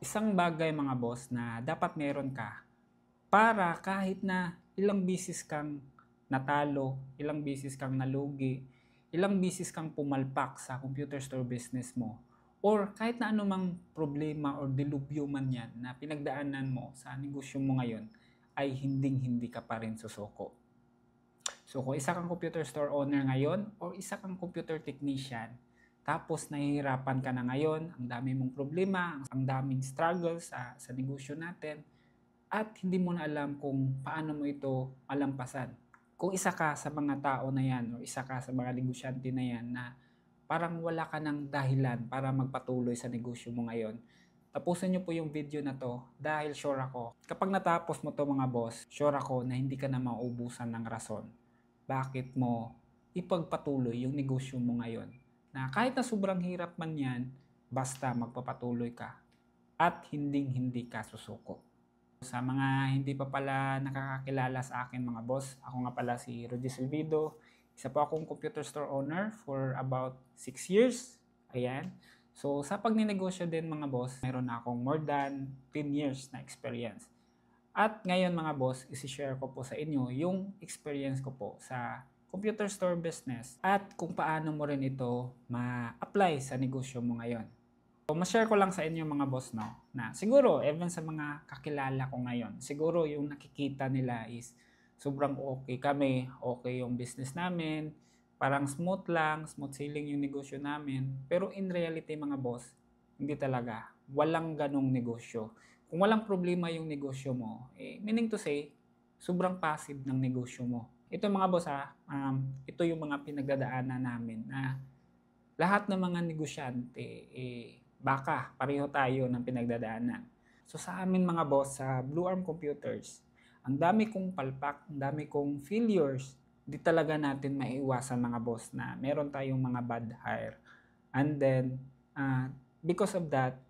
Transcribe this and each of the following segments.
Isang bagay mga boss na dapat meron ka para kahit na ilang bisis kang natalo, ilang bisis kang nalugi, ilang bisis kang pumalpak sa computer store business mo, or kahit na anumang problema or delubyo man yan na pinagdaanan mo sa negosyo mo ngayon, ay hinding-hindi ka pa rin susuko. So kung isa kang computer store owner ngayon or isa kang computer technician, tapos nahihirapan ka na ngayon, ang dami mong problema, ang daming struggles sa negosyo natin, at hindi mo na alam kung paano mo ito malampasan. Kung isa ka sa mga tao na yan o isa ka sa mga negosyante na yan na parang wala ka ng dahilan para magpatuloy sa negosyo mo ngayon, tapusin niyo po yung video na to dahil sure ako, kapag natapos mo to mga boss, sure ako na hindi ka na mauubusan ng rason. Bakit mo ipagpatuloy yung negosyo mo ngayon? Na kahit na sobrang hirap man yan, basta magpapatuloy ka at hindi ka susuko. Sa mga hindi pa pala nakakakilala sa akin mga boss, ako nga pala si Rudy Silvido. Isa po akong computer store owner for about 6 years. Ayan. So sa pagninegosyo din mga boss, mayroon na akong more than 10 years na experience. At ngayon mga boss, isi-share ko po sa inyo yung experience ko po sa computer store business at kung paano mo rin ito ma-apply sa negosyo mo ngayon. So, ma-share ko lang sa inyo mga boss, no, na siguro, even sa mga kakilala ko ngayon, siguro yung nakikita nila is sobrang okay kami, okay yung business namin, parang smooth lang, smooth sailing yung negosyo namin. Pero in reality mga boss, hindi talaga. Walang ganong negosyo. Kung walang problema yung negosyo mo, meaning to say, sobrang passive ng negosyo mo. Ito mga boss ito yung mga pinagdadaanan namin na lahat ng mga negosyante, baka pareho tayo ng pinagdadaanan. So sa amin mga boss, sa Blue Arm Computers, ang dami kong palpak, ang dami kong failures. Di talaga natin maiiwasan mga boss na meron tayong mga bad hire. And then, because of that,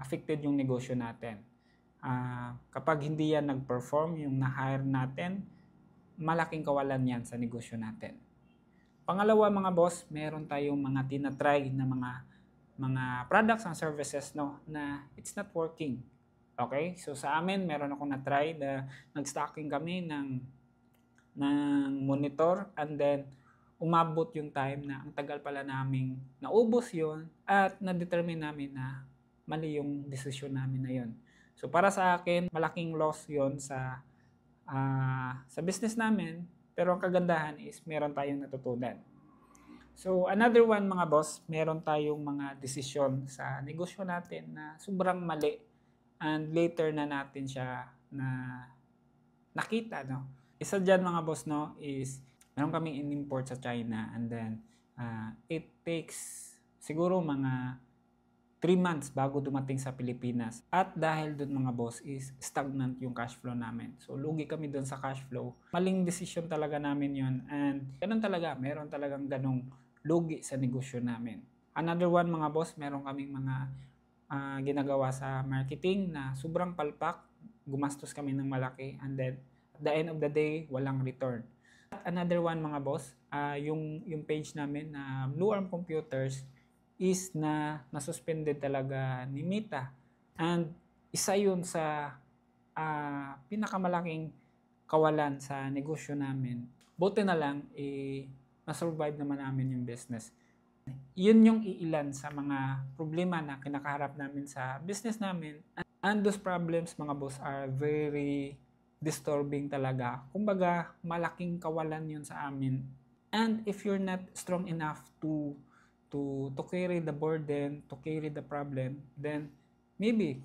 affected yung negosyo natin. Kapag hindi yan nag-perform, yung na-hire natin, malaking kawalan yan sa negosyo natin. Pangalawa mga boss, meron tayong mga tinatry na mga products and services no na it's not working. Okay? So sa amin meron akong na-try na nag-stocking kami ng monitor and then umabot yung time na ang tagal pala naming naubos yon at na-determine namin na mali yung desisyon namin na yon. So para sa akin, malaking loss yon sa business namin, pero ang kagandahan is meron tayong natutunan. So another one mga boss, meron tayong mga desisyon sa negosyo natin na sobrang mali and later na natin siya na nakita, no. Isa diyan mga boss no is meron kaming in-import sa China and then it takes siguro mga 3 months bago dumating sa Pilipinas. At dahil doon mga boss is stagnant yung cash flow namin. So lugi kami doon sa cash flow. Maling decision talaga namin yon and ganun talaga, meron talagang ganong lugi sa negosyo namin. Another one mga boss, meron kaming mga ginagawa sa marketing na sobrang palpak, gumastos kami ng malaki and then at the end of the day, walang return. At another one mga boss, yung page namin na Blue Arm Computers is na nasuspended talaga ni Mita. And isa yun sa pinakamalaking kawalan sa negosyo namin. Buti na lang, na-survive naman namin yung business. Yun yung iilan sa mga problema na kinakaharap namin sa business namin. And those problems, mga boss, are very disturbing talaga. Kumbaga, malaking kawalan yun sa amin. And if you're not strong enough to carry the burden, to carry the problem, then maybe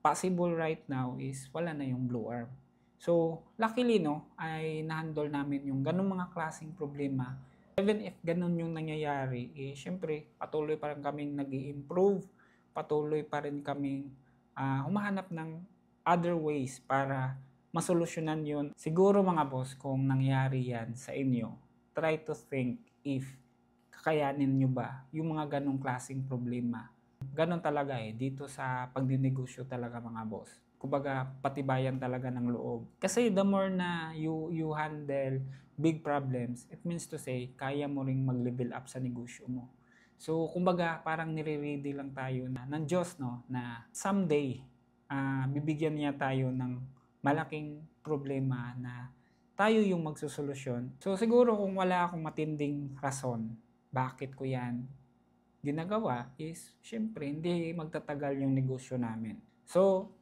possible right now is wala na yung Blue Arm. So, luckily no, ay na-handle namin yung ganung mga klaseng problema. Even if ganun yung nangyayari, syempre patuloy pa rin kaming nag-i-improve, patuloy pa rin kaming humahanap ng other ways para masolusyonan yun. Siguro mga boss, kung nangyari yan sa inyo, try to think if kakayanin nyo ba yung mga ganong klaseng problema. Ganon talaga dito sa pagdinegosyo talaga mga boss. Kumbaga, patibayan talaga ng loob. Kasi the more na you handle big problems, it means to say, kaya mo ring mag-level up sa negosyo mo. So, kumbaga, parang nire-ready lang tayo na ng Diyos, no, na someday, bibigyan niya tayo ng malaking problema na tayo yung magsosolusyon. So, siguro kung wala akong matinding rason, bakit ko yan ginagawa is, syempre, hindi magtatagal yung negosyo namin. So,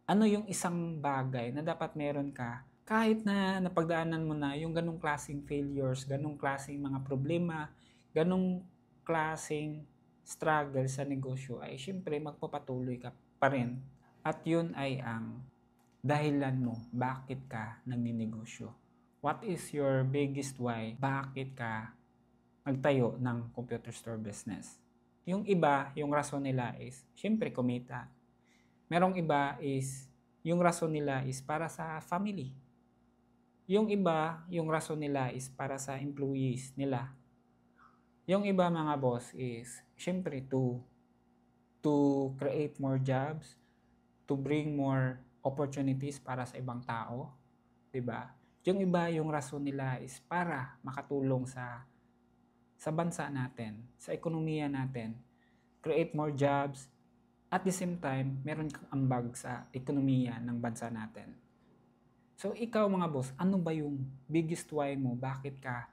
ano yung isang bagay na dapat meron ka kahit na napagdaanan mo na yung ganong klaseng failures, ganong klaseng mga problema, ganong klaseng struggle sa negosyo ay syempre magpapatuloy ka pa rin. At yun ay ang dahilan mo bakit ka nagninegosyo. What is your biggest why? Bakit ka nagtayo ng computer store business? Yung iba, yung rason nila is syempre kumita. Merong iba is yung rason nila is para sa family. Yung iba, yung rason nila is para sa employees nila. Yung iba mga boss is syempre to create more jobs, to bring more opportunities para sa ibang tao, 'di ba? Yung iba, yung rason nila is para makatulong sa bansa natin, sa ekonomiya natin, create more jobs, at the same time, meron kang ambag sa ekonomiya ng bansa natin. So, ikaw mga boss, ano ba yung biggest why mo? Bakit ka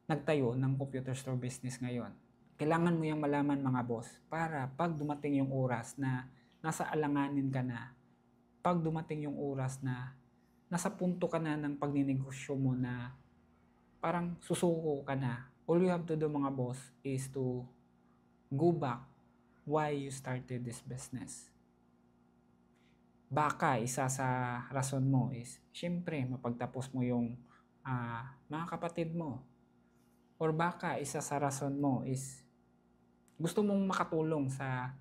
nagtayo ng computer store business ngayon? Kailangan mo yung malaman mga boss para pag dumating yung oras na nasa alanganin ka na, pag dumating yung oras na nasa punto ka na ng pagninegosyo mo na parang susuko ka na, all you have to do mga boss is to go back why you started this business. Baka isa sa rason mo is, syempre, mapagtapos mo yung mga kapatid mo. Or baka isa sa rason mo is, gusto mong makatulong sa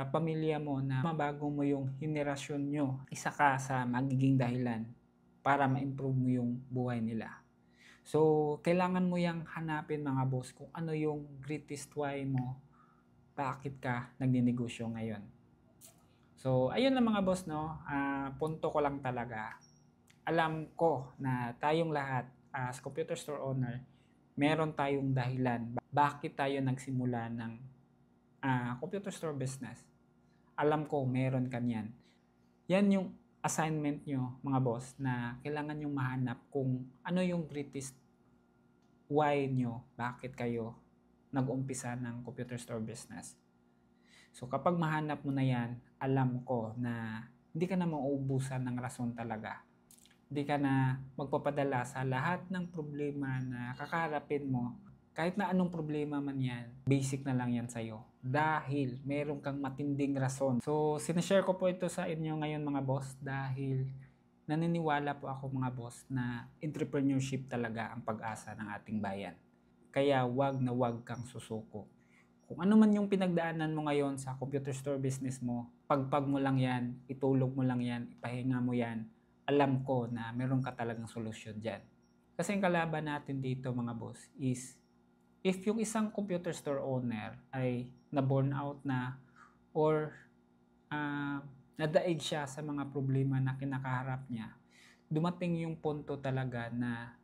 pamilya mo na mabago mo yung henerasyon nyo. Isa ka sa magiging dahilan para ma-improve mo yung buhay nila. So, kailangan mo yung hanapin mga boss kung ano yung greatest why mo, bakit ka nagninegosyo ngayon. So, ayun lang mga boss, no? Punto ko lang talaga. Alam ko na tayong lahat as computer store owner, meron tayong dahilan bakit tayo nagsimula ng computer store business. Alam ko meron kanyan. Yan yung assignment nyo mga boss na kailangan nyo mahanap kung ano yung greatest why nyo, bakit kayo nag-umpisa ng computer store business. So kapag mahanap mo na yan, alam ko na hindi ka na mauubusan ng rason talaga. Hindi ka na magpapadala sa lahat ng problema na kakaharapin mo. Kahit na anong problema man yan, basic na lang yan sa'yo. Dahil meron kang matinding rason. So sinashare ko po ito sa inyo ngayon mga boss dahil naniniwala po ako mga boss na entrepreneurship talaga ang pag-asa ng ating bayan. Kaya wag na wag kang susuko. Kung ano man yung pinagdaanan mo ngayon sa computer store business mo, pagpag mo lang yan, itulog mo lang yan, ipahinga mo yan, alam ko na meron ka talagang solusyon dyan. Kasi ang kalaban natin dito mga boss is, if yung isang computer store owner ay na-burn out na or nadaig siya sa mga problema na kinakaharap niya, dumating yung punto talaga na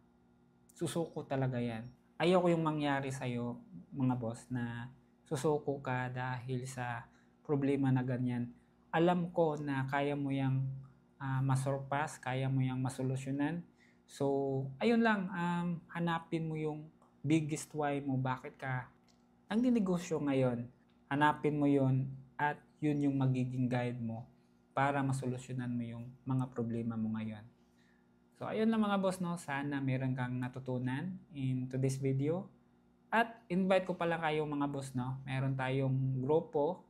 susuko talaga yan. Ayoko yung mangyari sa'yo mga boss na susuko ka dahil sa problema na ganyan. Alam ko na kaya mo yung masurpass, kaya mo yung masolusyonan. So, ayun lang, hanapin mo yung biggest why mo, bakit ka ang dinegosyo ngayon. Hanapin mo yun at yun yung magiging guide mo para masolusyonan mo yung mga problema mo ngayon. So, ayun lang mga boss, no? Sana meron kang natutunan in today's video. At invite ko pala kayo mga boss, no? Meron tayong grupo.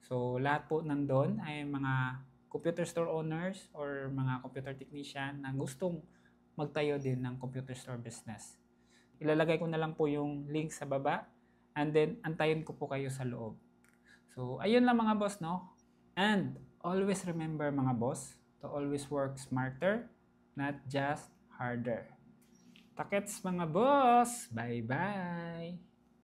So, lahat po nandun ay mga computer store owners or mga computer technician na gustong magtayo din ng computer store business. Ilalagay ko na lang po yung link sa baba and then antayin ko po kayo sa loob. So, ayun lang mga boss, no? And always remember mga boss to always work smarter, not just harder. Takets mga boss! Bye-bye!